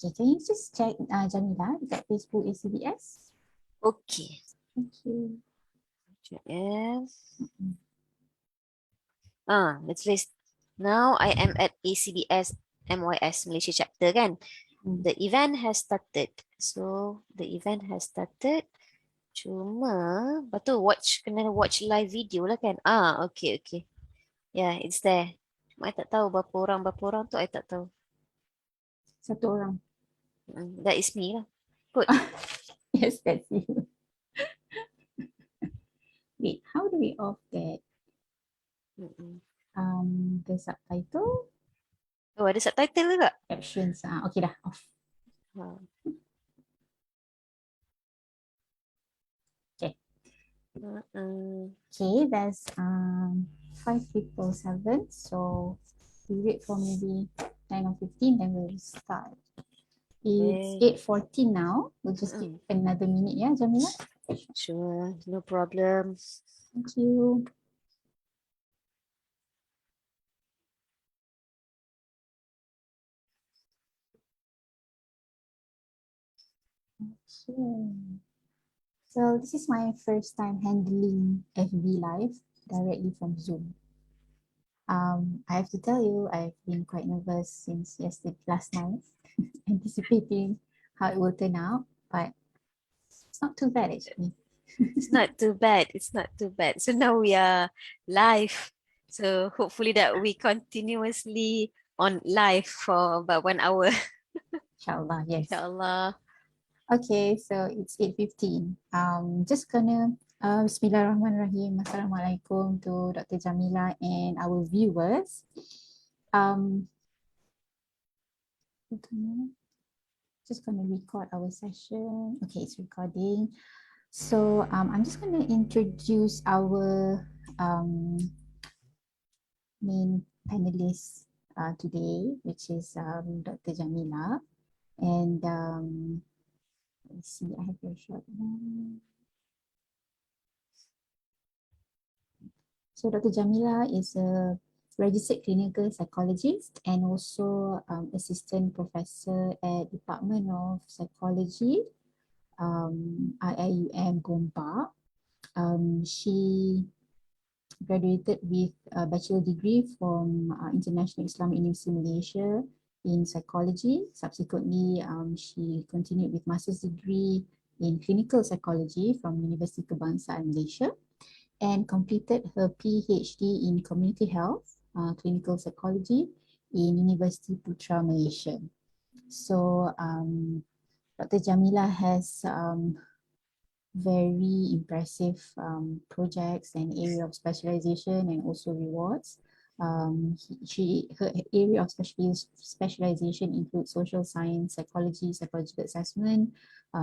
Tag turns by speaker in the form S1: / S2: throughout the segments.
S1: Okay, can you just check Jamila dekat Facebook ACBS?
S2: Okay.
S1: Thank you.
S2: Yes. Let's list. Now I am at ACBS MYS Malaysia chapter kan. The event has started. So the event has started. Cuma, lepas tu kena watch live video lah kan. Okay. Yeah, it's there. Cuma I tak tahu berapa orang tu I tak tahu.
S1: Satu orang.
S2: That is me lah. Good.
S1: Yes, that's you. Wait, how do we off that? The subtitle?
S2: Oh, ada subtitle ke tak?
S1: Captions. Okay dah, off. Okay. Okay, there's 5 people, 7. So we wait for maybe 10 or 15, then we'll start. It's 8:14 now. We'll just give another minute, yeah, Jamila?
S2: Sure, no problem.
S1: Thank you. Okay. So this is my first time handling FB Live directly from Zoom. I have to tell you, I've been quite nervous since last night, anticipating how it will turn out, but it's not too bad actually.
S2: It's not too bad. So now we are live. So hopefully that we continuously on live for about 1 hour.
S1: Inshallah, yes.
S2: Inshallah.
S1: Okay, so it's 8:15. Just gonna Bismillahirrahmanirrahim. Assalamualaikum to Dr. Jamila and our viewers. Just gonna record our session. Okay, it's recording. So I'm just gonna introduce our main panelist today, which is Dr. Jamila. And let's see, I have your short one. So Dr. Jamila is a registered clinical psychologist and also assistant professor at Department of Psychology, IIUM Gombak. She graduated with a bachelor degree from International Islamic University Malaysia in psychology. Subsequently, she continued with master's degree in clinical psychology from University Kebangsaan Malaysia and completed her PhD in community health, clinical psychology in University Putra Malaysia. So Dr. Jamila has very impressive projects and area of specialization and also rewards. Her area of specialization includes social science, psychology, psychological assessment,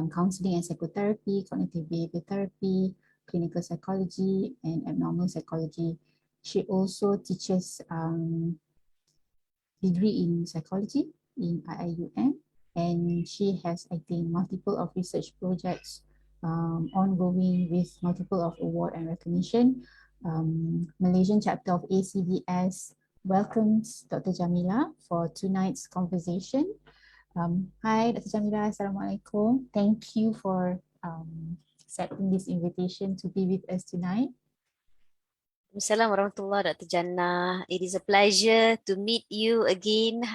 S1: counseling and psychotherapy, cognitive behavior therapy, clinical psychology, and abnormal psychology. She also teaches degree in psychology in IIUM, and she has, I think, multiple of research projects ongoing with multiple of award and recognition. Malaysian chapter of ACBS welcomes Dr. Jamila for tonight's conversation. Hi, Dr. Jamila. Assalamualaikum. Thank you for accepting this invitation to be with us tonight.
S2: Assalamualaikum warahmatullahi Dr. Jannah. It is a pleasure to meet you again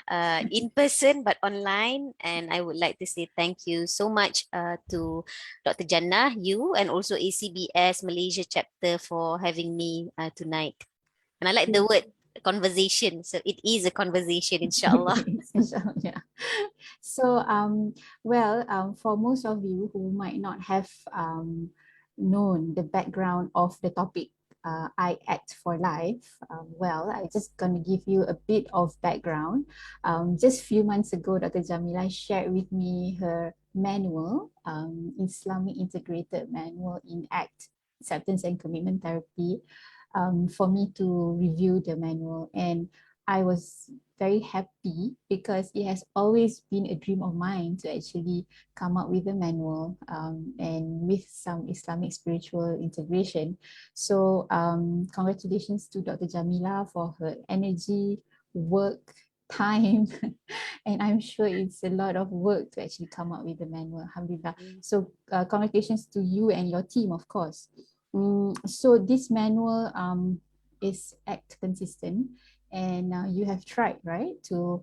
S2: in person but online, and I would like to say thank you so much to Dr. Jannah, you, and also ACBS Malaysia chapter for having me tonight. And I like the word conversation, so it is a conversation, inshallah.
S1: Inshallah, yeah. So for most of you who might not have known the background of the topic, I Act for Life. I'm just going to give you a bit of background. Just a few months ago, Dr. Jamila shared with me her manual, Islamic Integrated Manual in ACT, Acceptance and Commitment Therapy, for me to review the manual. And I was very happy because it has always been a dream of mine to actually come up with a manual and with some Islamic spiritual integration. So congratulations to Dr. Jamila for her energy, work, time and I'm sure it's a lot of work to actually come up with the manual. Alhamdulillah. So congratulations to you and your team, of course. So this manual is ACT consistent, and you have tried, right, to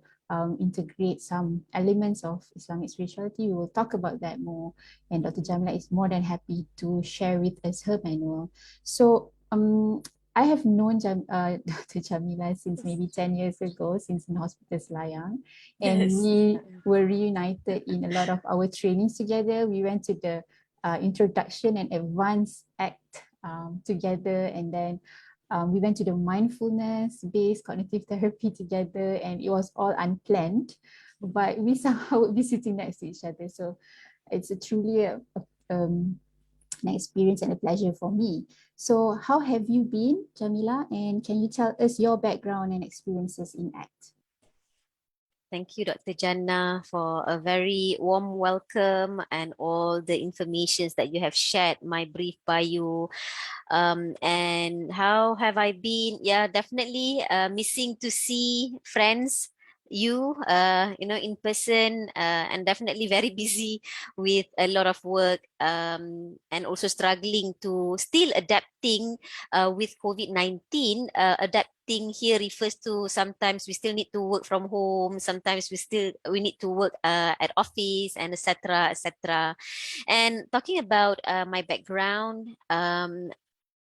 S1: integrate some elements of Islamic spirituality. We will talk about that more, and Dr. Jamila is more than happy to share with us her manual. So I have known Dr. Jamila since maybe 10 years ago, since in Hospital Selayang, and
S2: Yes.
S1: we were reunited in a lot of our trainings together. We went to the introduction and advanced ACT together, and then we went to the mindfulness-based cognitive therapy together, and it was all unplanned, but we somehow would be sitting next to each other. So it's truly an experience and a pleasure for me. So how have you been, Jamila? And can you tell us your background and experiences in ACT?
S2: Thank you, Dr. Jannah, for a very warm welcome and all the informations that you have shared, my brief bio. And how have I been? Yeah, definitely missing to see friends, in person, and definitely very busy with a lot of work, and also struggling to still adapting with COVID-19. Adapting here refers to sometimes we still need to work from home, sometimes we need to work at office, and etc. etc. And talking about my background, and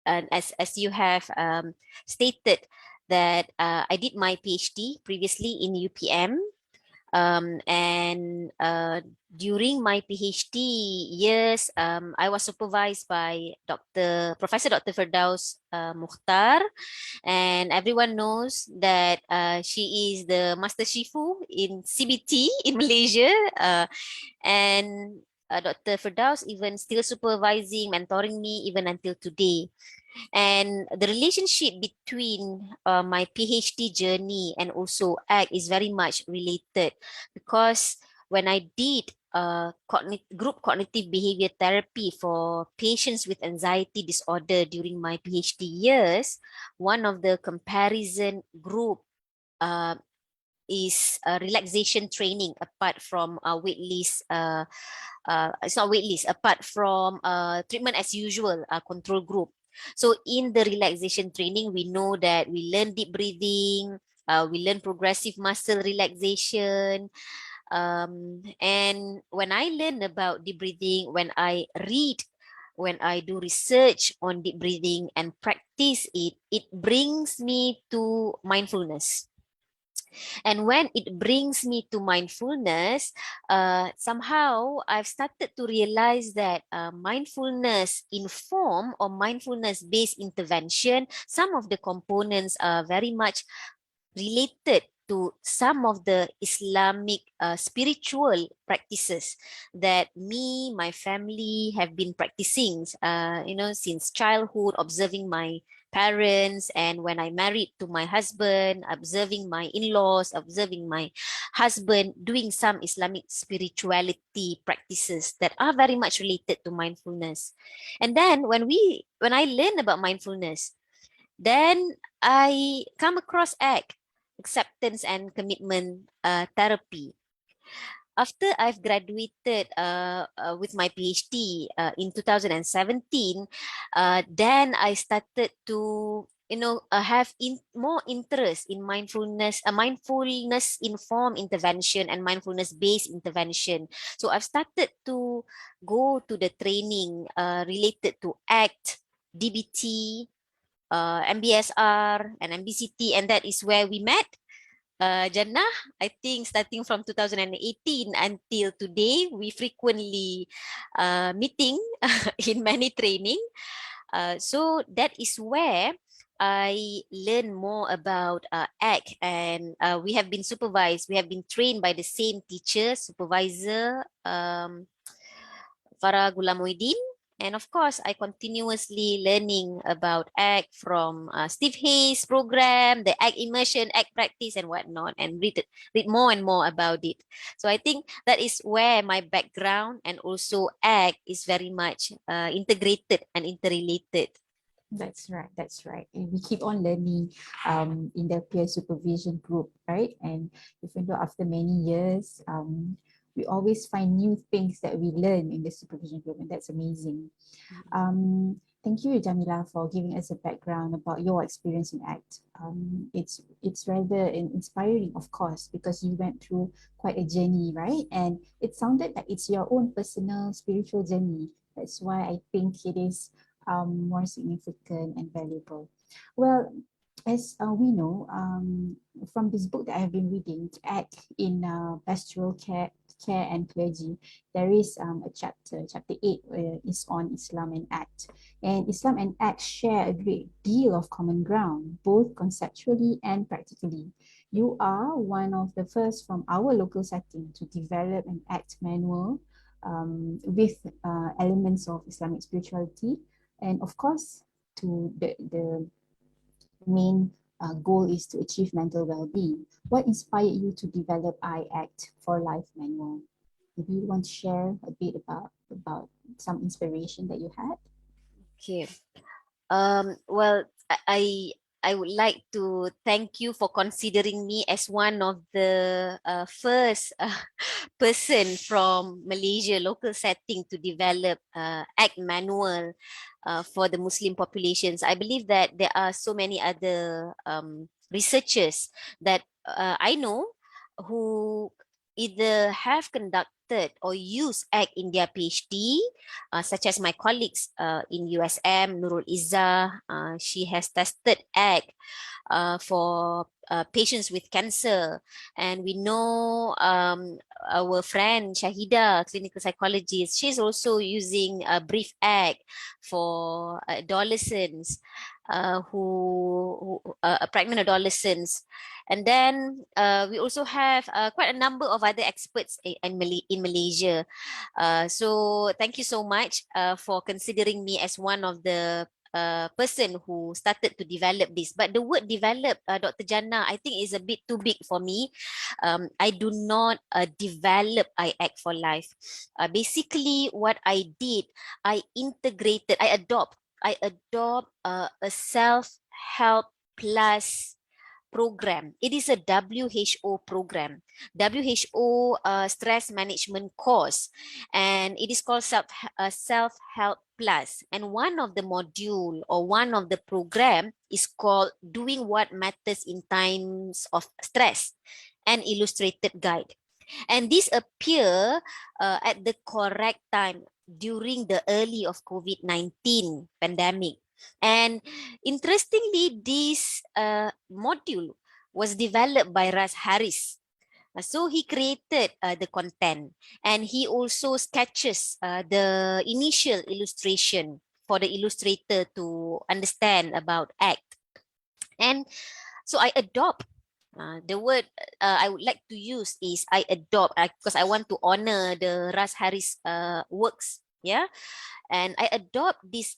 S2: as you have stated that I did my PhD previously in UPM, and during my PhD years, I was supervised by Professor Dr. Firdaus Mukhtar, and everyone knows that she is the Master Shifu in CBT in Malaysia, and Dr. Firdaus even still supervising, mentoring me even until today. And the relationship between my PhD journey and also ACT is very much related, because when I did group cognitive behavior therapy for patients with anxiety disorder during my PhD years, one of the comparison group uh, is relaxation training apart from wait list. It's not wait list, apart from treatment as usual control group. So in the relaxation training, we know that we learn deep breathing, we learn progressive muscle relaxation. And when I learn about deep breathing, when I do research on deep breathing and practice it, it brings me to mindfulness. And when it brings me to mindfulness, somehow I've started to realize that mindfulness informed or mindfulness based intervention, some of the components are very much related to some of the Islamic spiritual practices that me, my family have been practicing, since childhood, observing my parents, and when I married to my husband, observing my in-laws, observing my husband doing some Islamic spirituality practices that are very much related to mindfulness. And then when I learn about mindfulness, then I come across ACT, acceptance and commitment therapy. After I've graduated with my PhD in 2017, then I started to have more interest in mindfulness informed intervention and mindfulness based intervention. So I've started to go to the training related to ACT, DBT, MBSR, and MBCT, and that is where we met. Jannah, I think starting from 2018 until today, we frequently meeting in many training. So that is where I learn more about ACT, and we have been supervised, we have been trained by the same teacher, supervisor, Farah Gulamuddin. And of course, I continuously learning about ACT from Steve Hayes program, the ACT immersion, ACT practice, and whatnot, and read more and more about it. So I think that is where my background and also ACT is very much integrated and interrelated.
S1: That's right. That's right. And we keep on learning in the peer supervision group, right? And even though after many years, we always find new things that we learn in the supervision group, and that's amazing. Thank you, Jamila, for giving us a background about your experience in ACT. It's rather inspiring, of course, because you went through quite a journey, right? And it sounded like it's your own personal spiritual journey. That's why I think it is more significant and valuable. Well, as we know, from this book that I have been reading, ACT in Pastoral Care and Clergy, there is a chapter 8 is on Islam and ACT. And Islam and ACT share a great deal of common ground, both conceptually and practically. You are one of the first from our local setting to develop an ACT manual with elements of Islamic spirituality. And of course, to the main goal is to achieve mental well-being. What inspired you to develop I Act for Life manual? Maybe you want to share a bit about some inspiration that you had?
S2: Okay. Well, I would like to thank you for considering me as one of the first person from Malaysia local setting to develop ACT manual for the Muslim populations. I believe that there are so many other researchers that I know who either have conducted or used ACT in their PhD, such as my colleagues in USM, Nurul Izzah. She has tested ACT for patients with cancer. And we know our friend Shahida, clinical psychologist, she's also using a brief act for adolescents pregnant adolescents. And then we also have quite a number of other experts in Malaysia. So thank you so much for considering me as one of the person who started to develop this. But the word develop, Dr. Jannah, I think is a bit too big for me. I do not develop I Act for Life. Basically, what I did, I adopt a self-help plus program. It is a WHO program, WHO stress management course, and it is called self help plus. And one of the module or one of the program is called doing what matters in times of stress, an illustrated guide. And this appear at the correct time during the early of COVID-19 pandemic. And interestingly, this module was developed by Ras Harris. So he created the content, and he also sketches the initial illustration for the illustrator to understand about ACT. And so I adopt the word I would like to use is I adopt because I want to honor the Ras Harris works. Yeah. And I adopt this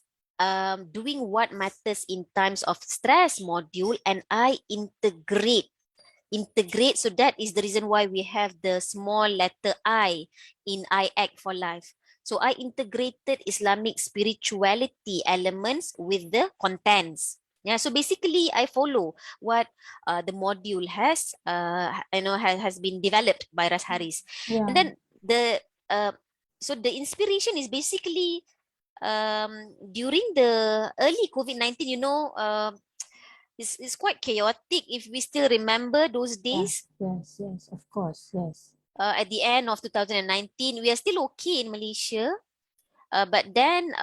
S2: doing what matters in times of stress module, and I integrate. So that is the reason why we have the small letter I in I Act for Life. So I integrated Islamic spirituality elements with the contents. Yeah, so basically I follow what the module has been developed by Ras Harris. And
S1: Yeah,
S2: then the uh, so the inspiration is basically during the early COVID-19, it's quite chaotic if we still remember those
S1: yeah,
S2: days.
S1: yes, of course, yes.
S2: At the end of 2019, we are still okay in Malaysia. But then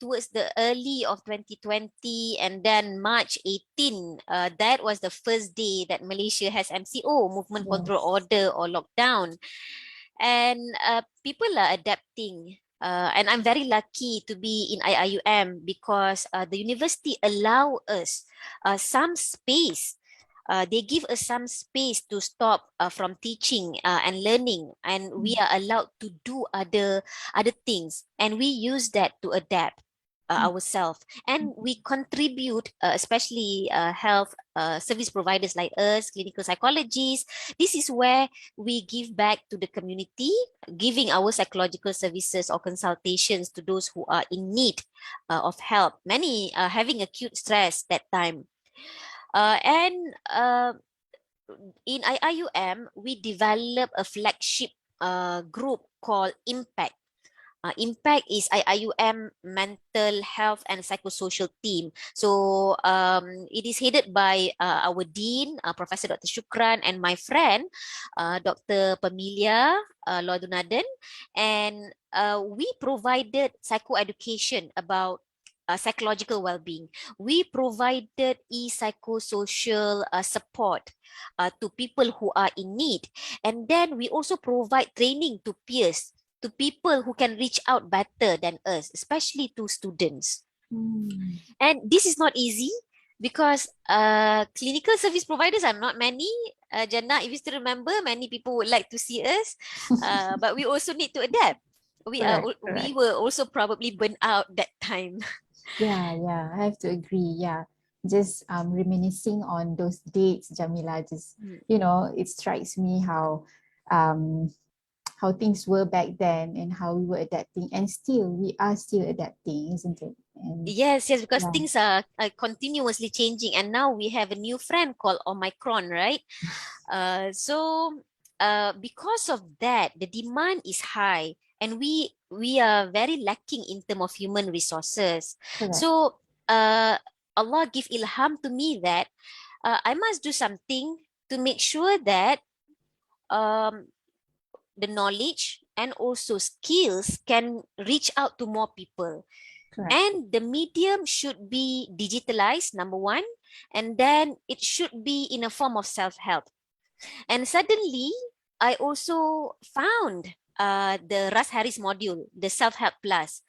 S2: towards the early of 2020 and then March 18, that was the first day that Malaysia has MCO, Movement Control
S1: Yes.
S2: Order or lockdown. And people are adapting. And I'm very lucky to be in IIUM because the university allow us some space. They give us some space to stop from teaching and learning, and we
S1: Mm.
S2: are allowed to do other things, and we use that to adapt. ourselves, and we contribute, especially health service providers like us, clinical psychologists. This is where we give back to the community, giving our psychological services or consultations to those who are in need of help. Many are having acute stress that time. And in IIUM, we develop a flagship group called Impact. Impact is IIUM Mental Health and Psychosocial Team. So it is headed by our Dean, Professor Dr. Shukran, and my friend, Dr. Pamilia Lodunaden. And we provided psychoeducation about psychological well-being. We provided e-psychosocial support to people who are in need. And then we also provide training to peers, to people who can reach out better than us, especially to students. And this is not easy because clinical service providers are not many. Jannah, if you still remember, many people would like to see us, but we also need to adapt. We
S1: Correct.
S2: were also probably burnt out that time.
S1: Yeah, I have to agree. Yeah. Just reminiscing on those dates, Jamila, just, it strikes me um how things were back then and how we were adapting, and still we are still adapting, isn't it? And
S2: Yes, because
S1: yeah,
S2: things are continuously changing, and now we have a new friend called Omicron, right? So because of that, the demand is high, and we are very lacking in terms of human resources.
S1: correct.
S2: So Allah give ilham to me that I must do something to make sure that um, the knowledge and also skills can reach out to more people.
S1: Correct.
S2: And the medium should be digitalized, number one, and then it should be in a form of self-help. And suddenly, I also found the Russ Harris module, the Self-Help Plus,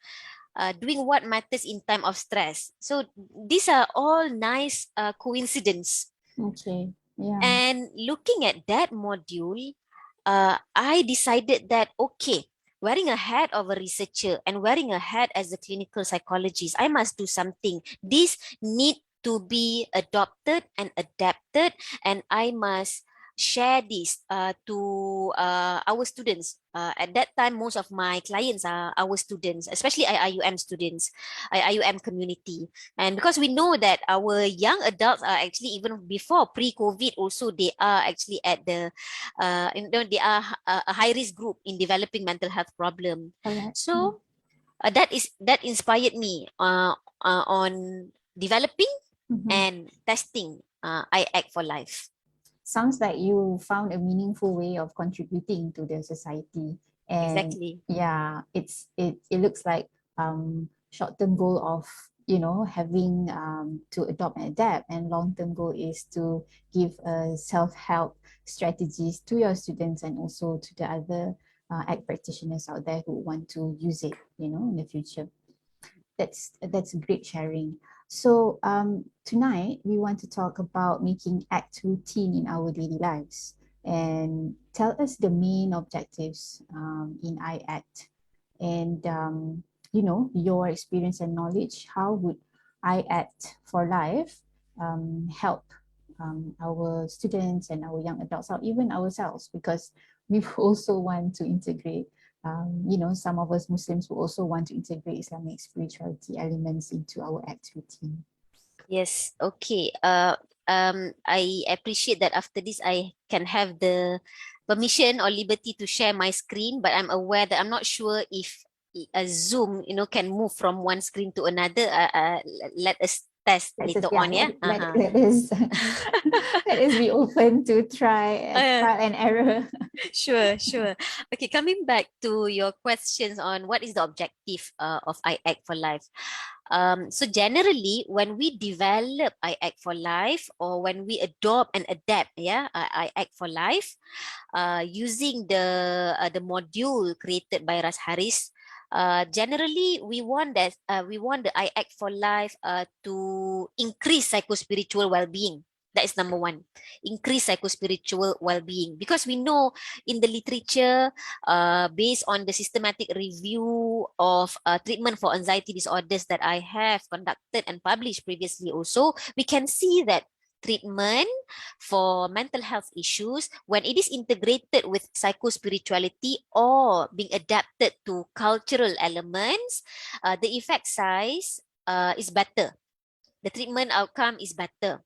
S2: doing what matters in time of stress. So these are all nice coincidence.
S1: Okay. Yeah.
S2: And looking at that module, I decided that, okay, wearing a hat of a researcher and wearing a hat as a clinical psychologist, I must do something. This need to be adopted and adapted, and I must share this to our students. At that time, most of my clients are our students, especially IIUM students, IIUM community. And because we know that our young adults are actually, even before pre-COVID, also they are actually at the, they are a high risk group in developing mental health problem.
S1: Correct.
S2: So that inspired me on developing and testing I Act for Life.
S1: Sounds like you found a meaningful way of contributing to the society. And
S2: Exactly.
S1: yeah, it looks like short-term goal of having to adopt and adapt, and long-term goal is to give self-help strategies to your students and also to the other ACT practitioners out there who want to use it in the future. That's great sharing. So tonight we want to talk about making ACT routine in our daily lives, and tell us the main objectives in iAct, and your experience and knowledge. How would iAct for Life help our students and our young adults, or even ourselves, because we also want to integrate some of us Muslims will also want to integrate Islamic spirituality elements into our ACT routine.
S2: Yes. Okay. I appreciate that after this I can have the permission or liberty to share my screen, but I'm aware that I'm not sure if a Zoom, can move from one screen to another. Let us test later on, yeah.
S1: Let us let us be open to trial and error.
S2: Sure. Okay, coming back to your questions on what is the objective of I Act for Life. So generally, when we develop I Act for Life, or when we adopt and adapt, I Act for Life, using the module created by Ras Haris, generally we want the I Act for Life to increase psychospiritual well-being. That is number one. Increase psychospiritual well-being. Because we know in the literature, based on the systematic review of treatment for anxiety disorders that I have conducted and published previously also, we can see that treatment for mental health issues, when it is integrated with psychospirituality or being adapted to cultural elements, the effect size is better. The treatment outcome is better.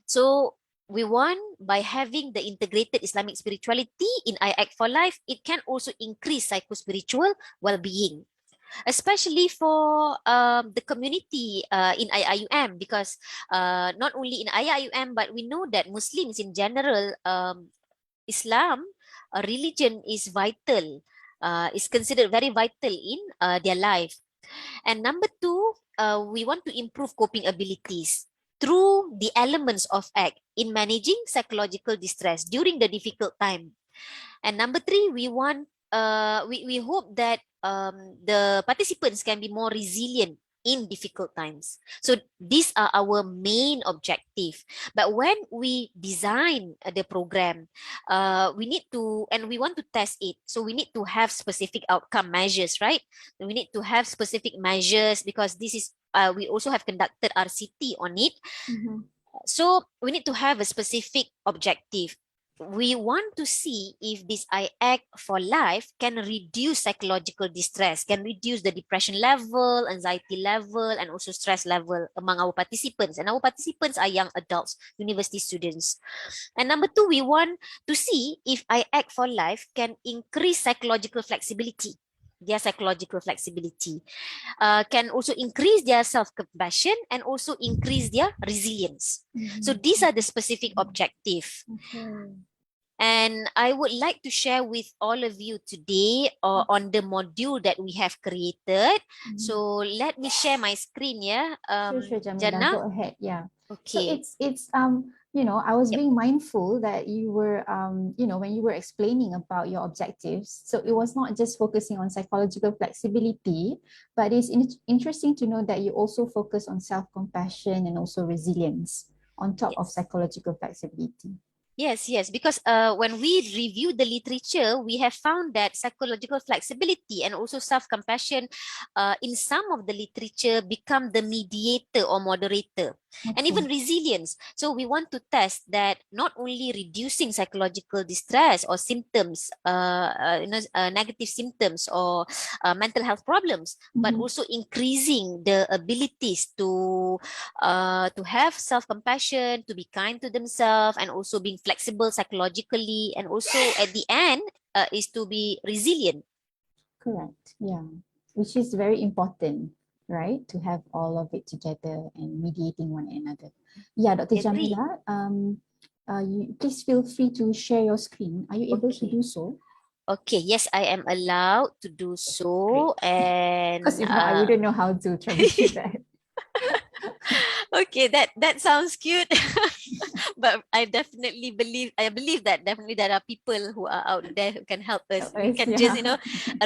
S2: So we want, by having the integrated Islamic spirituality in I Act for Life, it can also increase psychospiritual well-being, especially for the community in IIUM, because not only in IIUM, but we know that Muslims in general, Islam, a religion is vital, is considered very vital in their life. And number two, we want to improve coping abilities through the elements of ACT in managing psychological distress during the difficult time. And number three, we hope that the participants can be more resilient in difficult times. So these are our main objective. But when we design the program, we need to, and we want to test it. So we need to have specific outcome measures, right? We need to have specific measures, because this is, we also have conducted RCT on it.
S1: Mhm.
S2: So we need to have a specific objective. We want to see if this I Act for Life can reduce psychological distress, can reduce the depression level, anxiety level, and also stress level among our participants. And our participants are young adults, university students. And number two, we want to see if I Act for Life can increase psychological flexibility. Their psychological flexibility can also increase their self-compassion and also increase their resilience. So
S1: Mhm.
S2: these are the specific objective.
S1: Okay.
S2: And I would like to share with all of you today on the module that we have created.
S1: Mhm.
S2: So let me share my screen, yeah.
S1: Sure, Jamila,
S2: Jannah?
S1: go ahead. Yeah. So
S2: Okay.
S1: it's you know, I was
S2: Yep.
S1: being mindful that you were you know, when you were explaining about your objectives, so it was not just focusing on psychological flexibility, but it's interesting to know that you also focus on self-compassion and also resilience on top of
S2: Yes.
S1: psychological flexibility.
S2: Yes, because when we review the literature, we have found that psychological flexibility and also self-compassion in some of the literature become the mediator or moderator, and even
S1: Okay.
S2: resilience. So we want to test that not only reducing psychological distress or symptoms, negative symptoms or mental health problems, but
S1: Mhm.
S2: also increasing the abilities to have self-compassion, to be kind to themselves, and also being flexible psychologically, and also at the end is to be resilient.
S1: Correct. Yeah. Which is very important, right? To have all of it together and mediating one another. Yeah, Dr.
S2: Agree.
S1: Jamila, you please feel free to share your screen. Are you able to
S2: Okay.
S1: do so?
S2: Okay, yes, I am allowed to do
S1: Great.
S2: so.
S1: Because
S2: And
S1: if not, I wouldn't know how to troubleshoot that.
S2: okay, that sounds cute. But I believe that definitely there are people who are out there who can help us. We
S1: Yes,
S2: can just,
S1: yeah.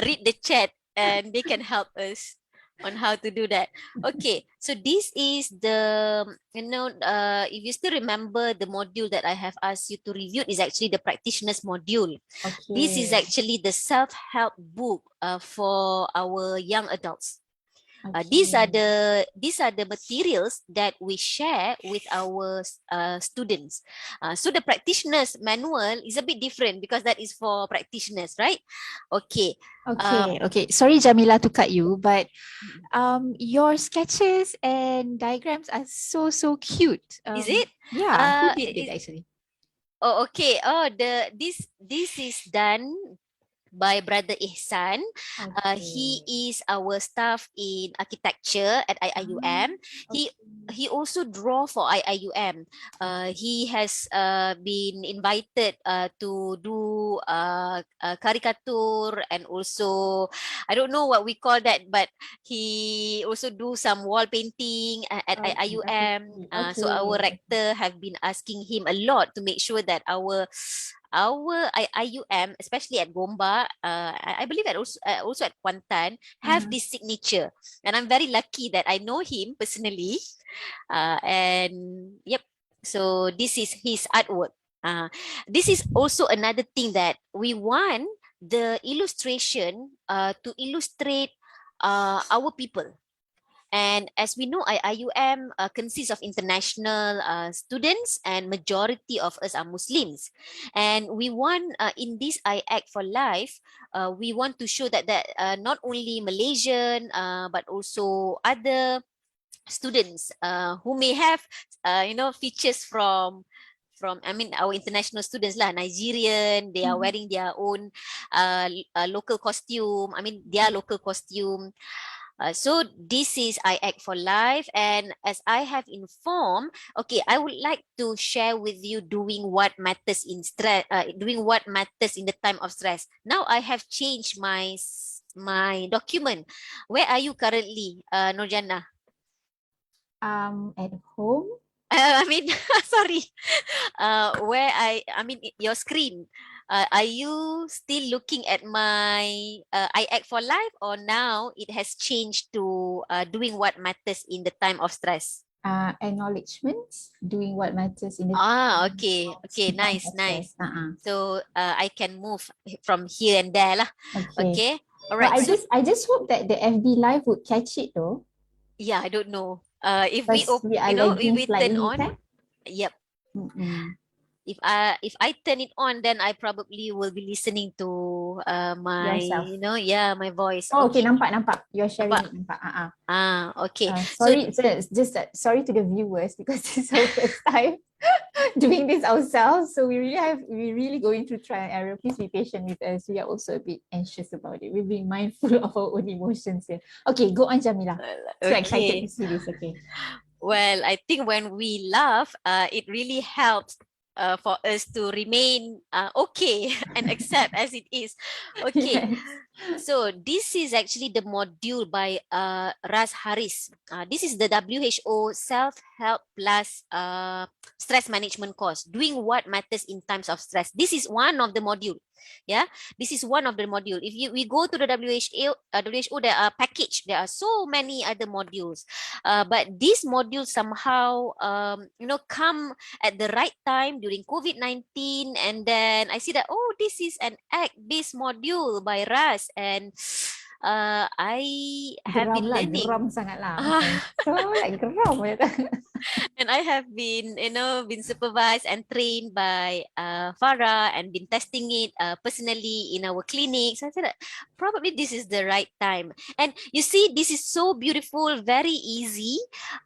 S2: read the chat and they can help us on how to do that. Okay, so this is the, if you still remember, the module that I have asked you to review is actually the practitioners module. This is
S1: Okay.
S2: actually the self-help book for our young adults.
S1: Okay.
S2: These are the materials that we share with our students. So the practitioners manual is a bit different because that is for practitioners, right? Okay. Uh,
S1: Okay. Sorry, Jamila, to cut you, but your sketches and diagrams are so cute.
S2: is it?
S1: Yeah, who did it
S2: Is,
S1: actually?
S2: oh, okay. Oh, this is done by Brother Ihsan. He
S1: Okay.
S2: is our staff in architecture at
S1: Ah,
S2: IIUM. He
S1: okay.
S2: he also draw for IIUM. He has been invited to do caricature, and also I don't know what we call that, but he also do some wall painting at IIUM.
S1: Graffiti.
S2: So our
S1: Okay.
S2: rector have been asking him a lot to make sure that our IUM, especially at Gomba, I believe at also at Kuantan, have
S1: Uh-huh.
S2: this signature. And I'm very lucky that I know him personally. And yep. So this is his artwork. This is also another thing that we want the illustration to illustrate our people. And as we know, IUM consists of international students, and majority of us are Muslims. And we want, in this I Act for Life, we want to show that not only Malaysian, but also other students who may have, features from I mean our international students lah, Nigerian, they are wearing their own local costume. I mean their local costume. So this is I Act for Life, and as I have informed, okay, I would like to share with you doing what matters in stress, doing what matters in the time of stress. Now I have changed my document. Where are you currently, Nurjana?
S1: At home.
S2: I mean, sorry. Where I mean your screen. Are you still looking at my I Act for Life, or now it has changed to doing what matters in the time of stress?
S1: Acknowledgements, doing what matters in the
S2: Okay, okay,
S1: time
S2: nice,
S1: of stress.
S2: nice. So I can move from here and there lah.
S1: Okay.
S2: Okay, all
S1: Well,
S2: right. So
S1: I just hope that the FB Live would catch it though,
S2: yeah, I don't know. If we
S1: because we are
S2: if
S1: lagging
S2: we turn
S1: slightly,
S2: on,
S1: kan?
S2: yep.
S1: Mm-mm.
S2: If I turn it on, then I probably will be listening to my
S1: Yourself.
S2: my voice.
S1: Oh, okay,
S2: Okay.
S1: nampak. You're sharing
S2: Nampak?
S1: it, nampak.
S2: Okay. So
S1: Sorry, so it's just sorry to the viewers because it's our first time doing this ourselves. So we really going through trial and error. Please be patient with us. We are also a bit anxious about it. We're being mindful of our own emotions here. Okay, go on, Jamila. So excited to
S2: okay.
S1: see this. Okay.
S2: Well, I think when we laugh, it really helps for us to remain okay and accept as it is. Okay.
S1: Yes.
S2: So this is actually the module by Ras Haris. This is the WHO Self-Help Plus Stress Management course. Doing what matters in times of stress. This is one of the module. Yeah, this is one of the module. If we go to the WHO, there are package. There are so many other modules, but this module somehow come at the right time during COVID-19, and then I see that, oh, this is an ACT-based module by Ras, and I have been learning.
S1: Geram sangat lah. So like geram.
S2: And I have been, been supervised and trained by Farah, and been testing it personally in our clinics. I said that probably this is the right time. And you see, this is so beautiful, very easy.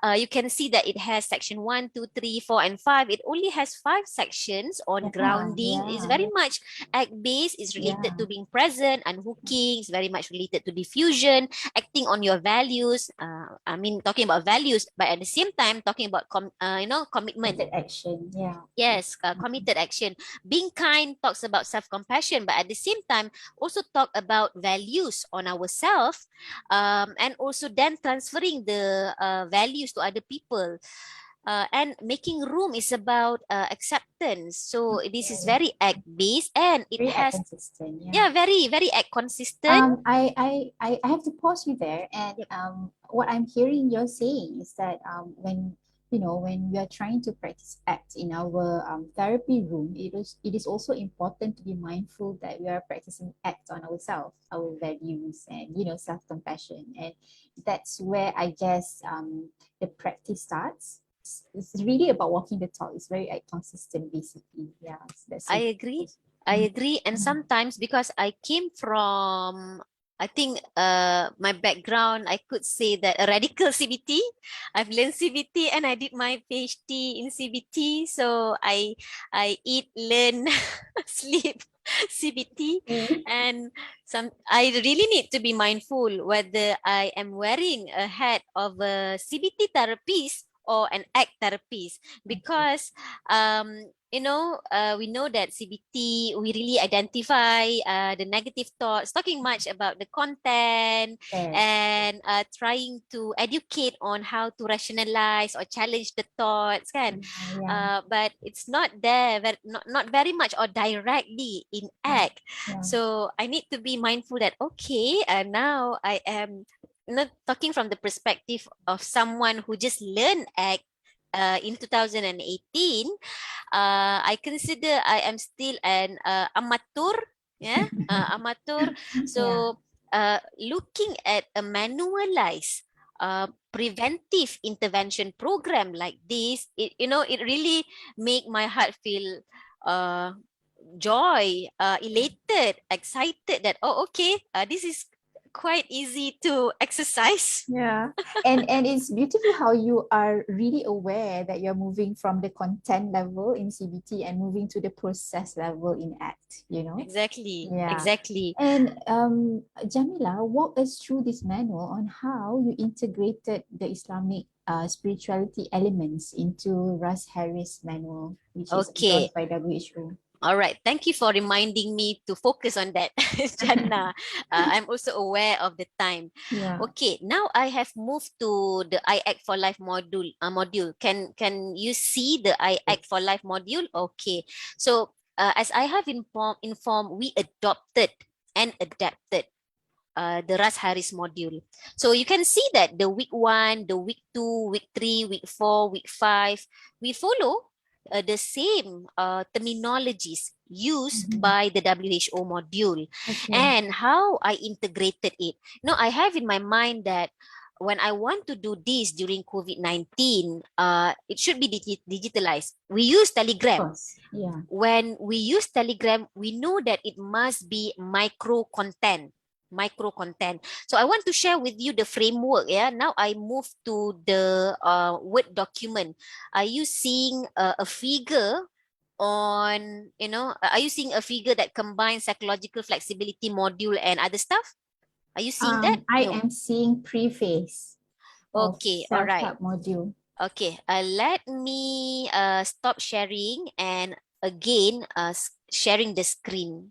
S2: You can see that it has section 1, 2, 3, 4, and 5. It only has 5 sections on grounding. It's very much ACT-based. It's related to being present, unhooking. It's very much related to diffusion, acting on your values. I mean, talking about values, but at the same time, talking about commitment.
S1: Committed action. Yeah.
S2: Yes, committed action. Being kind talks about self-compassion, but at the same time, also talk about values on ourselves, and also then transferring the values to other people. And making room is about acceptance. So this is very ACT-based, and it
S1: Very
S2: has
S1: consistent.
S2: very very ACT consistent.
S1: I have to pause you there, and what I'm hearing you're saying is that when when we are trying to practice ACT in our therapy room, it is also important to be mindful that we are practicing ACT on ourselves, our values, and self-compassion, and that's where I guess the practice starts. It's really about walking the talk. It's very consistent, basically. Yeah, that's it.
S2: I agree. I agree. And sometimes, because I came from, I think my background, I could say that a radical CBT. I've learned CBT, and I did my PhD in CBT. So I eat, learn, sleep CBT. And I really need to be mindful whether I am wearing a hat of a CBT therapist or an ACT therapist, because we know that CBT, we really identify the negative thoughts, talking much about the content, and trying to educate on how to rationalize or challenge the thoughts, kan? But it's not there, not very much or directly in ACT. So I need to be mindful that, okay, now I am not talking from the perspective of someone who just learned ACT in 2018, I consider I am still an amateur, yeah, amateur.
S1: Yeah.
S2: So looking at a manualized preventive intervention program like this, it really make my heart feel uh, joy, elated, excited that, oh, okay, this is quite easy to exercise.
S1: Yeah. And it's beautiful how you are really aware that you're moving from the content level in CBT and moving to the process level in ACT, you know?
S2: Exactly,
S1: Yeah.
S2: exactly.
S1: And Jamila, walk us through this manual on how you integrated the Islamic spirituality elements into Russ Harris manual, which is
S2: Okay.
S1: endorsed by WHO.
S2: All right. Thank you for reminding me to focus on that, Jannah. I'm also aware of the time.
S1: Yeah.
S2: Okay. Now I have moved to the I Act for Life module. Can you see the I Act for Life module? Okay. So as I have informed, we adopted and adapted the Russ Harris module. So you can see that the week 1, the week 2, week 3, week 4, week 5, we follow the same terminologies used
S1: Mhm.
S2: by the WHO module.
S1: Okay.
S2: And how I integrated it. I have in my mind that when I want to do this during COVID-19, it should be digitalized. We use
S1: Of
S2: Telegram.
S1: course. Yeah.
S2: When we use Telegram, we know that it must be micro content. So I want to share with you the framework. Yeah, now I move to the Word document. Are you seeing a figure on, are you seeing a figure that combines psychological flexibility module and other stuff? Are you seeing that?
S1: I
S2: No.
S1: am seeing preface of
S2: Okay, all right.
S1: self-help module.
S2: Okay, let me stop sharing and again sharing the screen.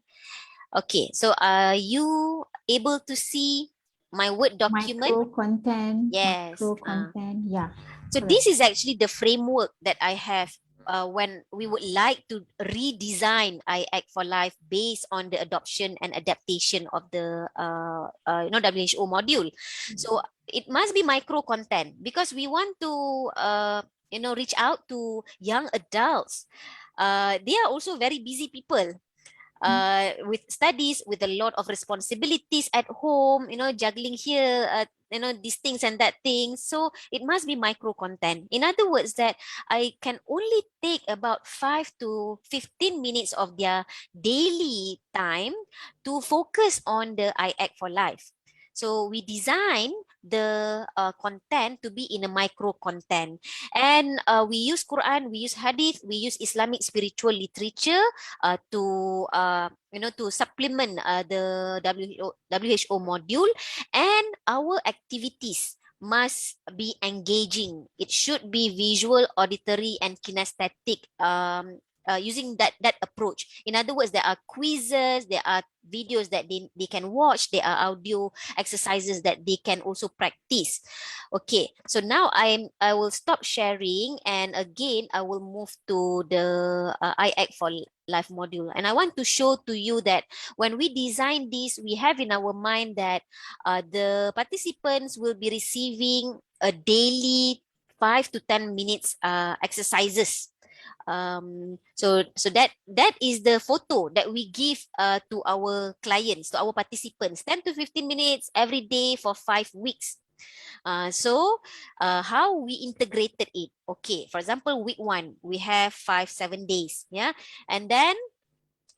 S2: Okay, so are you able to see my Word document? Yes.
S1: Micro content. Yeah,
S2: So
S1: correct.
S2: this is actually the framework that I have when we would like to redesign I Act for Life based on the adoption and adaptation of the WHO module. So it must be micro content because we want to reach out to young adults. They are also very busy people with studies, with a lot of responsibilities at home, juggling here, these things and that thing. So it must be micro content. In other words, that I can only take about 5 to 15 minutes of their daily time to focus on the I Act for Life. So we design the content to be in a micro content, and we use Quran, we use Hadith, we use Islamic spiritual literature to supplement the WHO module, and our activities must be engaging. It should be visual, auditory, and kinesthetic. Using that approach. In other words, there are quizzes, there are videos that they can watch, there are audio exercises that they can also practice. Okay, so now I will stop sharing, and again I will move to the I Act for Life module, and I want to show to you that when we design this, we have in our mind that the participants will be receiving a daily 5 to 10 minutes exercises. So that is the photo that we give to our clients, to our participants, 10 to 15 minutes every day for 5 weeks. So how we integrated it? Okay, for example, week 1 we have 5 7 days, yeah, and then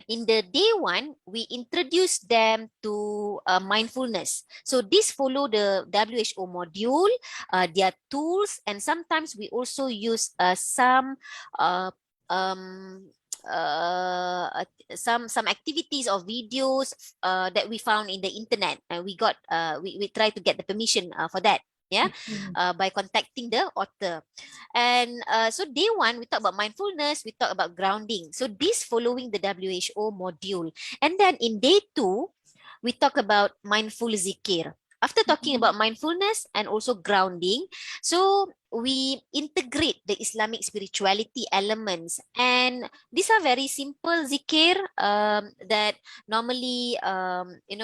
S2: in the day 1 we introduce them to mindfulness. So this follow the WHO module, their tools, and sometimes we also use uh, um, some activities or videos that we found in the internet, and we try to get the permission for that, yeah,
S1: Okay.
S2: by contacting the author. And so day 1, we talk about mindfulness, we talk about grounding. So this following the WHO module. And then in day 2, we talk about mindful zikir. After talking about mindfulness and also grounding, so we integrate the Islamic spirituality elements, and these are very simple zikir that normally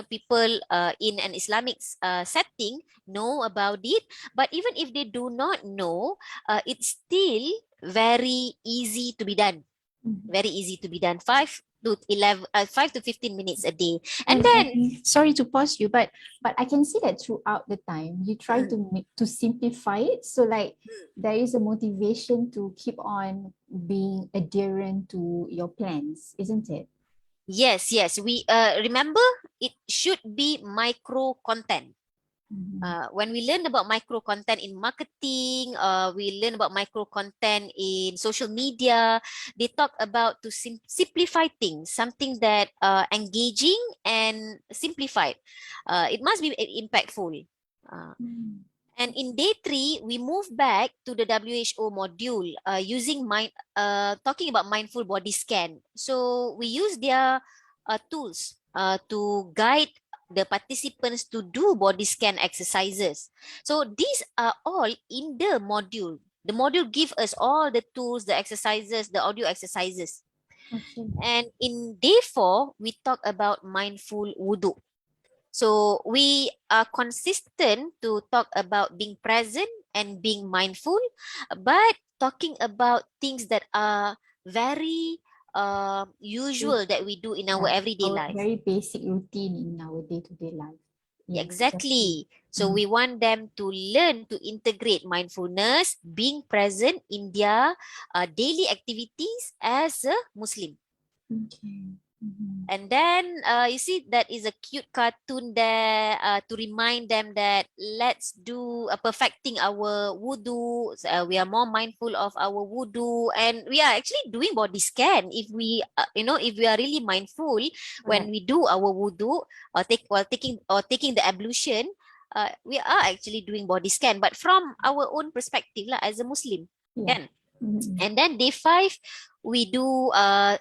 S2: people in an Islamic setting know about it. But even if they do not know, it's still very easy to be done.
S1: Mhm.
S2: Very easy to be done. 5 to 15 minutes a day. And
S1: And,
S2: then
S1: and sorry to pause you, but I can see that throughout the time you try to make to simplify it. So like there is a motivation to keep on being adherent to your plans, isn't it?
S2: yes, yes, we remember it should be micro content.
S1: Mhm.
S2: When we learn about micro content in marketing, we learn about micro content in social media. They talk about to simplify things, something that engaging and simplified. It must be impactful. Uh,
S1: Mm.
S2: and in day 3, we move back to the WHO module using talking about mindful body scan. So we use their tools to guide the participants to do body scan exercises. So these are all in the module. The module gives us all the tools, the exercises, the audio exercises.
S1: Okay.
S2: And in day 4, we talk about mindful wudu. So we are consistent to talk about being present and being mindful, but talking about things that are very
S1: Bas-
S2: usual that we do in our
S1: Yeah,
S2: everyday
S1: our
S2: life.
S1: very basic routine in our day-to-day life. Yes, exactly.
S2: Exactly. So
S1: Mm.
S2: we want them to learn to integrate mindfulness, being present in their daily activities as a Muslim.
S1: Okay. Mhm.
S2: And then you see that is a cute cartoon there to remind them that let's do perfecting our wudu. We are more mindful of our wudu, and we are actually doing body scan if we, if we are really mindful when
S1: Correct.
S2: we do our wudu or taking the ablution. We are actually doing body scan, but from our own perspective lah, as a Muslim,
S1: Yeah.
S2: kan?
S1: Mhm.
S2: And then day 5, we do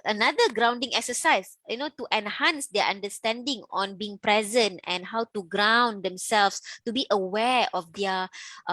S2: another grounding exercise, to enhance their understanding on being present and how to ground themselves, to be aware of their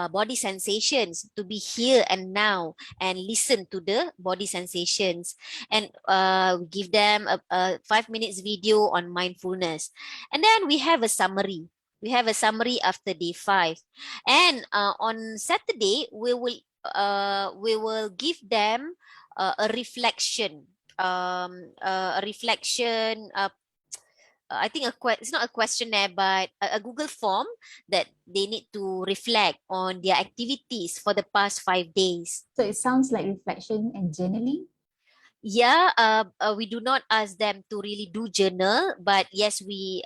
S2: body sensations, to be here and now and listen to the body sensations. And we give them a 5 minutes video on mindfulness. And then we have a summary. We have a summary after day 5. And on Saturday, we will give them a reflection, a reflection. I think it's not a questionnaire, but a Google form that they need to reflect on their activities for the past 5 days.
S1: So it sounds like reflection and journaling.
S2: Yeah, we do not ask them to really do journal, but yes, we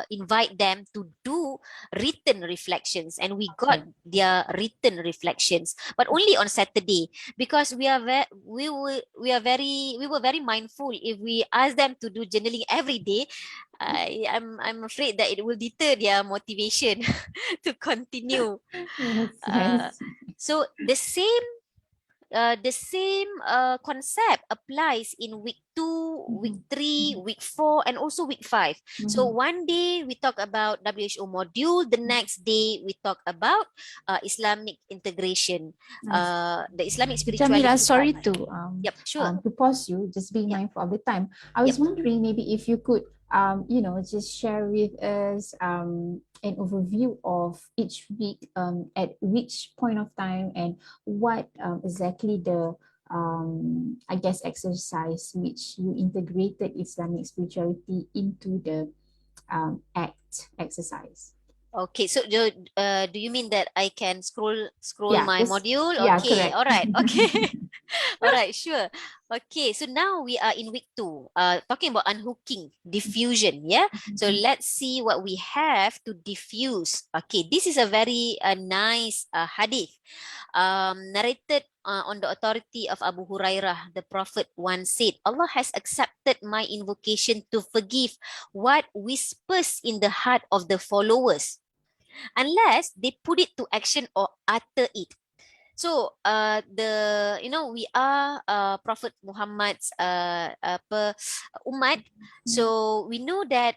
S2: invite them to do written reflections, and we got
S1: Okay.
S2: their written reflections, but only on Saturday, because we were very mindful. If we ask them to do journaling every day, I'm afraid that it will deter their motivation to continue.
S1: Yes,
S2: Uh,
S1: yes.
S2: so the same concept applies in week 2, week
S1: Mhm.
S2: 3, week 4, and also week 5. So
S1: Mhm.
S2: one day we talk about WHO module, the next day we talk about Islamic integration,
S1: Nice.
S2: the Islamic
S1: Jamila,
S2: spirituality part.
S1: sorry
S2: Yep, sure.
S1: to pause you, just being
S2: Yep,
S1: mindful of the time. I was
S2: yep.
S1: wondering maybe if you could just share with us an overview of each week at which point of time and what exactly the I guess exercise which you integrated Islamic spirituality into the act exercise.
S2: Okay, so do you mean that I can scroll
S1: Yeah,
S2: my
S1: just
S2: module?
S1: yeah,
S2: Okay,
S1: correct.
S2: all right, okay. All right, sure. Okay, so now we are in week 2, talking about unhooking, diffusion. Yeah. So let's see what we have to diffuse. Okay, this is a very nice hadith, narrated on the authority of Abu Hurairah. The Prophet once said, "Allah has accepted my invocation to forgive what whispers in the heart of the followers, unless they put it to action or utter it." So we are Prophet Muhammad's umat.
S1: Yeah.
S2: So we know that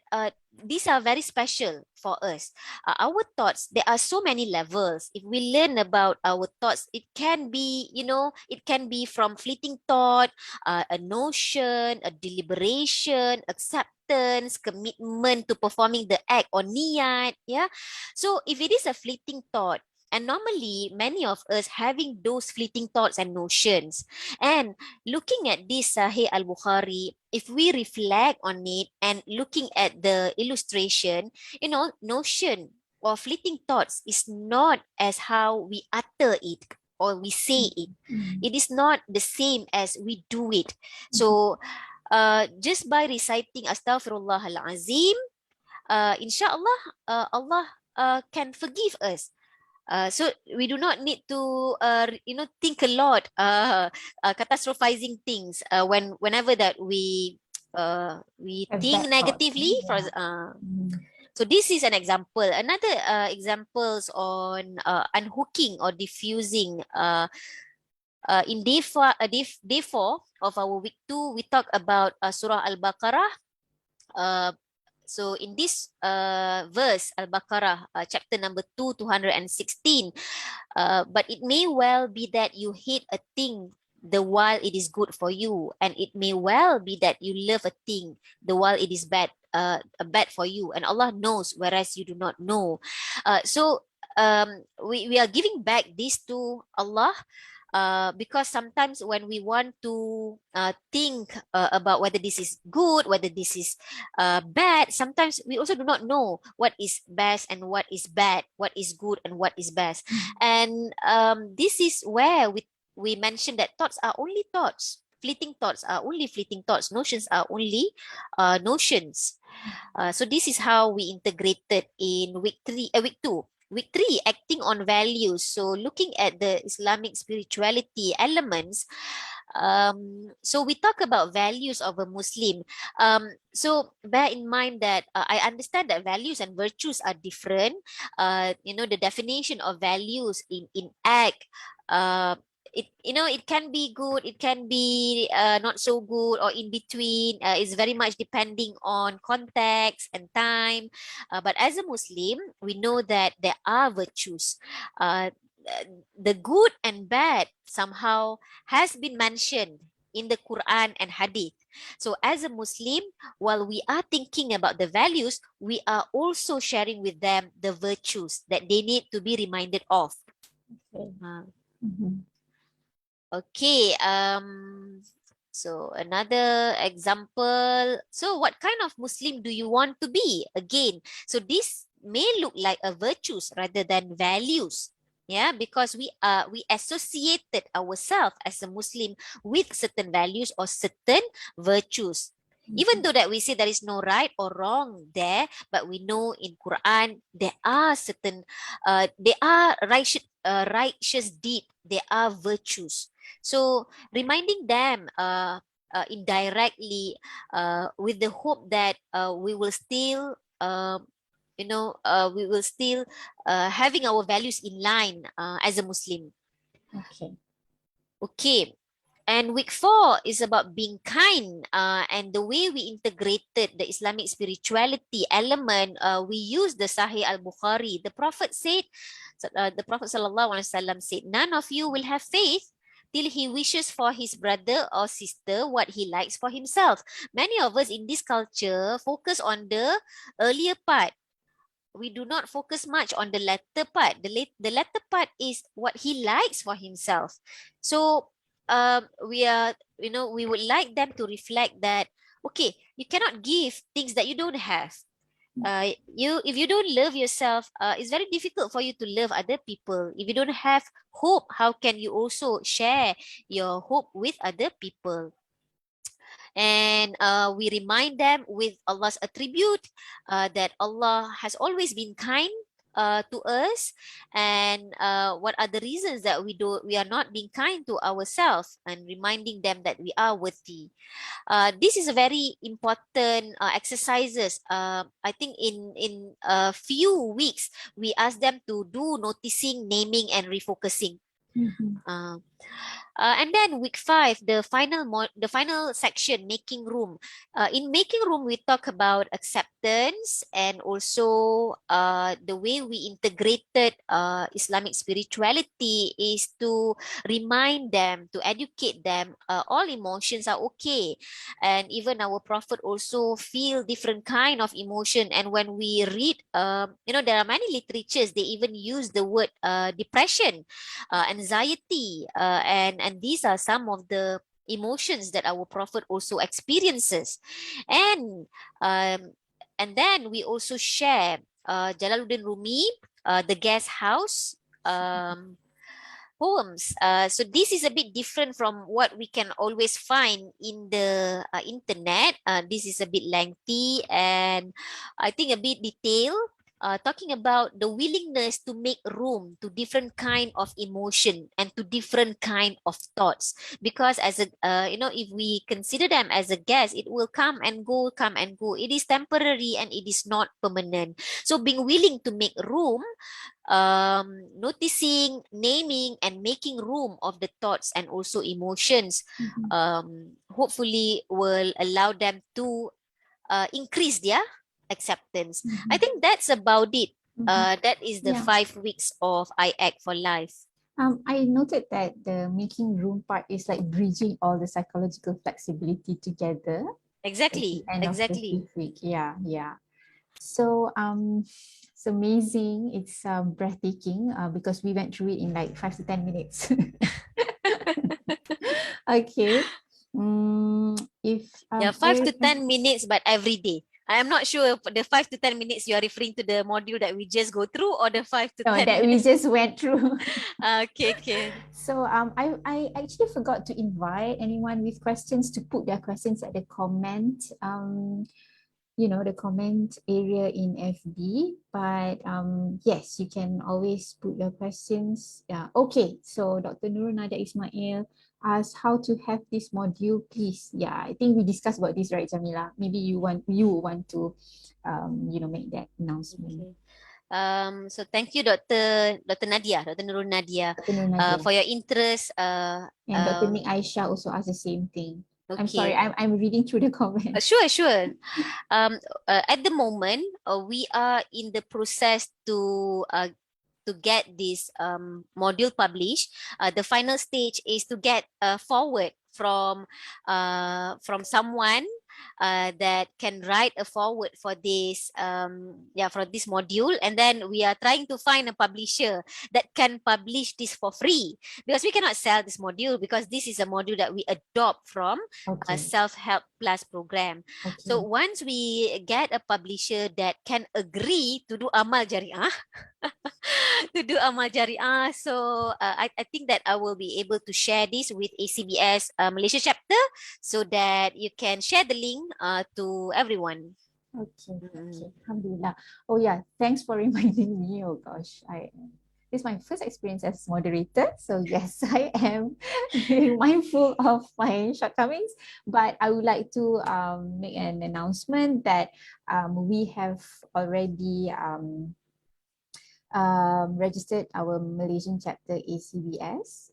S2: these are very special for us. Our thoughts, there are so many levels. If we learn about our thoughts, it can be, it can be from fleeting thought, a notion, a deliberation, acceptance, commitment to performing the act or niyat. Yeah. So if it is a fleeting thought, and normally, many of us having those fleeting thoughts and notions. And looking at this Sahih al-Bukhari, if we reflect on it and looking at the illustration, notion or fleeting thoughts is not as how we utter it or we say it.
S1: Mm.
S2: It is not the same as we do it.
S1: Mhm.
S2: So, just by reciting Astaghfirullah al-Azim, inshallah, Allah can forgive us. So we do not need to think a lot catastrophizing things whenever that we
S1: Have
S2: think
S1: bad thoughts.
S2: negatively for
S1: Yeah. Mm.
S2: so this is an example. Another examples on unhooking or diffusing in day 4 of our week 2 we talk about Surah Al-Baqarah. uh, so in this verse, Al-Baqarah, chapter number 216, but it may well be that you hate a thing the while it is good for you, and it may well be that you love a thing the while it is bad for you, and Allah knows, whereas you do not know. We are giving back this to Allah, because sometimes when we want to think about whether this is good, whether this is bad, sometimes we also do not know what is best and what is bad, what is good and what is best.
S1: Mm.
S2: And this is where we mentioned that thoughts are only thoughts. Fleeting thoughts are only fleeting thoughts. Notions are only notions. So this is how we integrated in week 2. Week 3, acting on values. So looking at the Islamic spirituality elements, so we talk about values of a Muslim. So bear in mind that I understand that values and virtues are different. The definition of values in act, uh, it can be good, it can be not so good, or in between. It's very much depending on context and time. But as a Muslim, we know that there are virtues. uh, the good and bad somehow has been mentioned in the Quran and Hadith. So as a Muslim, while we are thinking about the values, we are also sharing with them the virtues that they need to be reminded of.
S1: Okay.
S2: Uh,
S1: Mhm.
S2: Okay. So another example. So what kind of Muslim do you want to be? Again, so this may look like a virtues rather than values. Yeah, because we associated ourselves as a Muslim with certain values or certain virtues. Even
S1: Mhm.
S2: though that we say there is no right or wrong there, but we know in Quran there are certain there are righteous deed, there are virtues. So reminding them indirectly, with the hope that we will still having our values in line as a Muslim.
S1: Okay.
S2: Okay. And week 4 is about being kind, and the way we integrated the Islamic spirituality element. We use the Sahih al-Bukhari. The Prophet said, the Prophet sallallahu alaihi wasallam said, none of you will have faith till he wishes for his brother or sister what he likes for himself. Many of us in this culture focus on the earlier part. We do not focus much on the latter part. The latter part is what he likes for himself. So we would like them to reflect that, okay, you cannot give things that you don't have. If you don't love yourself, it's very difficult for you to love other people. If you don't have hope, how can you also share your hope with other people? And we remind them with Allah's attribute, that Allah has always been kind to us, and what are the reasons that we are not being kind to ourselves, and reminding them that we are worthy. This is a very important exercises. I think in a few weeks we ask them to do noticing, naming, and refocusing.
S1: Mhm.
S2: Uh, and then week 5, the final section, making room. In making room, we talk about acceptance and also the way we integrated Islamic spirituality is to remind them, to educate them, all emotions are okay, and even our Prophet also feel different kind of emotion. And when we read, there are many literatures, they even use the word depression, anxiety, and these are some of the emotions that our Prophet also experiences. And um, and then we also share Jalaluddin Rumi, The Guest House. Poems. So this is a bit different from what we can always find in the internet. This is a bit lengthy and I think a bit detailed. Talking about the willingness to make room to different kind of emotion and to different kind of thoughts, because as a if we consider them as a guest, it will come and go, it is temporary and it is not permanent. So being willing to make room, noticing, naming, and making room of the thoughts and also emotions,
S1: Mhm.
S2: hopefully will allow them to increase their acceptance. I
S1: Mhm.
S2: think that's about it.
S1: Mhm.
S2: That is the
S1: Yeah.
S2: 5 weeks of I Act for Life.
S1: I noted that the making room part is like bridging all the psychological flexibility together at the
S2: Exactly,
S1: end of the
S2: exactly.
S1: fifth week. Yeah, yeah. So it's amazing. It's breathtaking because we went through it in like 5 to 10 minutes. Okay. If
S2: Yeah, five
S1: I
S2: to ten minutes, but every day. I am not sure if the 5 to 10 minutes you are referring to the module that we just go through or the five to
S1: no,
S2: ten
S1: that we
S2: minutes.
S1: just went through.
S2: Okay, okay.
S1: So I actually forgot to invite anyone with questions to put their questions at the comment the comment area in FB. But yes, you can always put your questions. Yeah. Okay. So Dr. Nurul Nada Ismail asked how to have this module, please. Yeah, I think we discussed about this, right, Jamila? Maybe you want to make that announcement.
S2: Okay. So thank you, Dr. Nadia, Dr. Nurul Nadia,
S1: Dr. Nurul Nadia.
S2: for your interest.
S1: And Dr. Nick Aisha also asked the same thing. I'm sorry,
S2: Okay.
S1: I'm reading through the comments.
S2: Sure, sure. At the moment, we are in the process to get this module published. The final stage is to get forward from someone that can write a forward for this for this module, and then we are trying to find a publisher that can publish this for free, because we cannot sell this module, because this is a module that we adopt from a
S1: Okay,
S2: self-help plus program. So
S1: okay.
S2: once we get a publisher that can agree to do amal jariah, to do amal jariah. So I think that I will be able to share this with ACBS Malaysia chapter, so that you can share the link to everyone.
S1: Okay,
S2: Mm.
S1: okay. Alhamdulillah. Oh yeah, thanks for reminding me. Oh gosh, this is my first experience as moderator. So yes, I am very mindful of my shortcomings. But I would like to make an announcement that we have already registered our Malaysian chapter ACBS.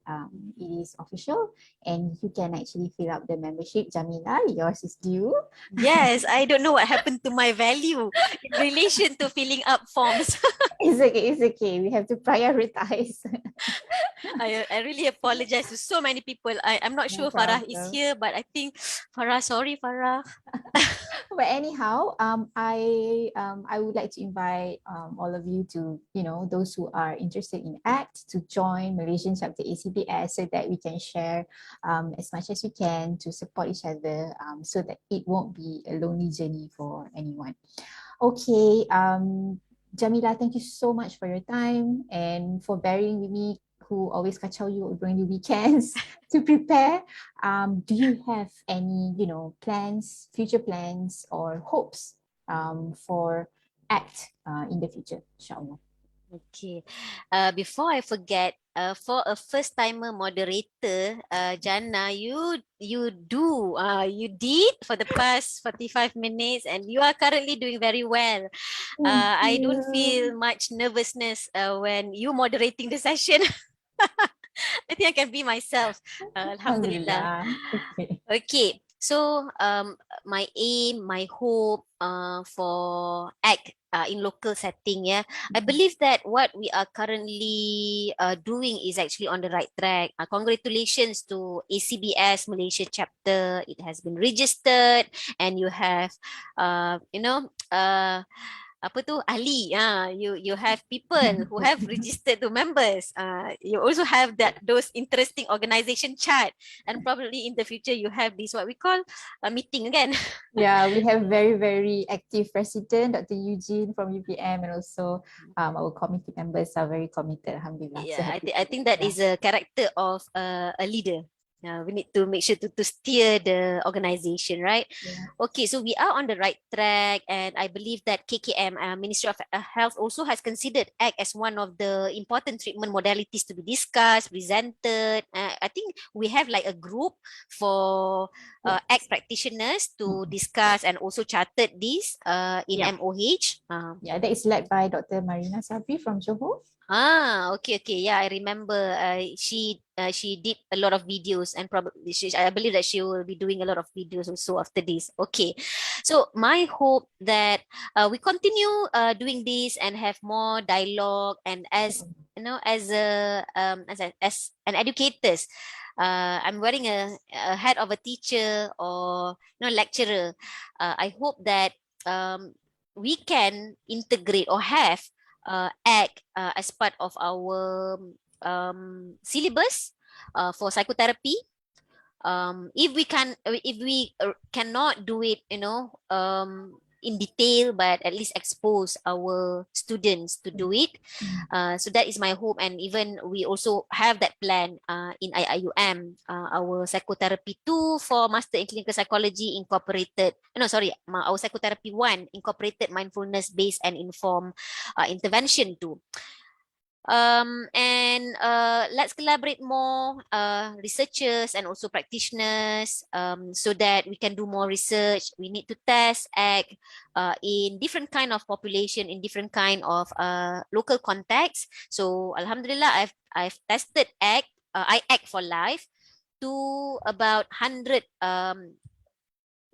S1: It is official and you can actually fill up the membership. Jamila, yours is due.
S2: Yes, I don't know what happened to my value in relation to filling up forms.
S1: It's okay. We have to prioritize.
S2: I really apologize to so many people. I'm not
S1: No
S2: sure Farah is
S1: problem.
S2: here, but I think Farah, sorry Farah.
S1: But anyhow, I would like to invite all of you to, those who are interested in ACT to join Malaysian chapter ACBS so that we can share as much as we can to support each other so that it won't be a lonely journey for anyone. Okay, Jamila, thank you so much for your time and for bearing with me who always kacau you during the weekends to prepare. Do you have any, plans, future plans or hopes for ACT in the future, inshallah?
S2: Okay. Before I forget, for a first timer moderator, Jana, you did for the past 45 minutes, and you are currently doing very well.
S1: Thank
S2: I don't
S1: you.
S2: feel much nervousness when you moderating the session. I think I can be myself. Alhamdulillah.
S1: Alhamdulillah. Okay.
S2: Okay, so my aim, my hope for ACT in local setting, yeah, I believe that what we are currently doing is actually on the right track. Congratulations to ACBS Malaysia chapter. It has been registered, and you have, apa tu ahli you have people who have registered to members, you also have that those interesting organization chart, and probably in the future you have this what we call a meeting again.
S1: Yeah, we have very, very active president, Dr. Eugene from UPM, and also our committee members are very committed. Alhamdulillah. So
S2: Yeah,
S1: happy.
S2: I think that
S1: Yeah.
S2: is a character of a leader. We need to make sure to steer the organization, right?
S1: Yeah.
S2: Okay, so we are on the right track, and I believe that KKM, Ministry of Health, also has considered ACT as one of the important treatment modalities to be discussed, presented. I think we have like a group for ACT practitioners to discuss and also charted this in
S1: Yeah.
S2: MOH.
S1: Yeah, that is led by Dr. Marina Sabri from Johor.
S2: Okay. Yeah, I remember. She did a lot of videos, and probably I believe that she will be doing a lot of videos also after this. Okay, so my hope that we continue doing this and have more dialogue, and as you know, as an educators. I'm wearing a hat of a teacher or lecturer. I hope that we can integrate or have ACT as part of our syllabus for psychotherapy. If we cannot do it, in detail, but at least expose our students to do it. So that is my hope, and even we also have that plan in IIUM, our psychotherapy 2 for Master in Clinical Psychology incorporated. No, sorry, our psychotherapy 1 incorporated mindfulness based and informed intervention 2. And let's collaborate more, researchers and also practitioners, so that we can do more research. We need to test ACT in different kind of population, in different kind of local context. So Alhamdulillah, I've tested ACT, I ACT for Life, to about 100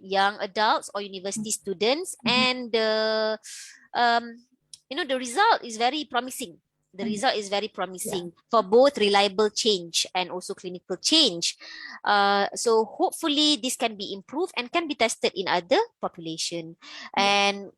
S2: young adults or university students, and um, the result is very promising. The result is very promising for both reliable change and also clinical change. So hopefully this can be improved and can be tested in other population. And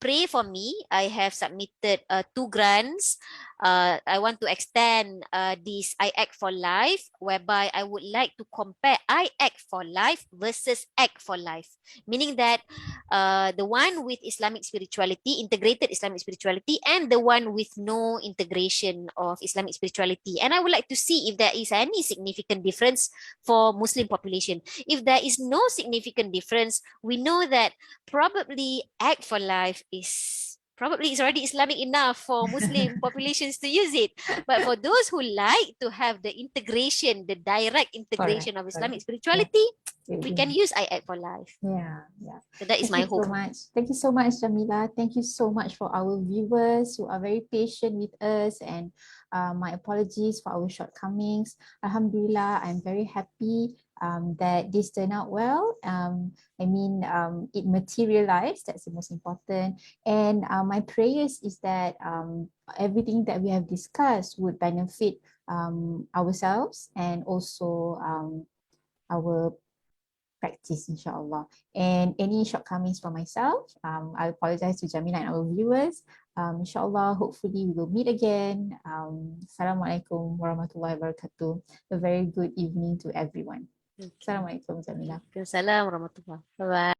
S2: pray for me. I have submitted 2 grants. I want to extend this I ACT for Life, whereby I would like to compare I ACT for Life versus ACT for Life, meaning that the one with Islamic spirituality, integrated Islamic spirituality, and the one with no integration of Islamic spirituality. And I would like to see if there is any significant difference for Muslim population. If there is no significant difference, we know that probably ACT for Life is already Islamic enough for Muslim populations to use it. But for those who like to have the integration, the direct integration of Islamic spirituality, we can use I ACT for Life.
S1: Yeah.
S2: So that is my hope.
S1: Thank you so much, Jamila. Thank you so much for our viewers who are very patient with us, and my apologies for our shortcomings. Alhamdulillah, I'm very happy that this turned out well. It materialized. That's the most important. And my prayers is that everything that we have discussed would benefit ourselves and also our practice, inshallah. And any shortcomings for myself, I apologize to Jamila and our viewers. Inshallah, hopefully we will meet again. Assalamualaikum warahmatullahi wabarakatuh. A very good evening to everyone. Assalamualaikum, Jamila.
S2: Assalamualaikum warahmatullahi wabarakatuh. Bye-bye.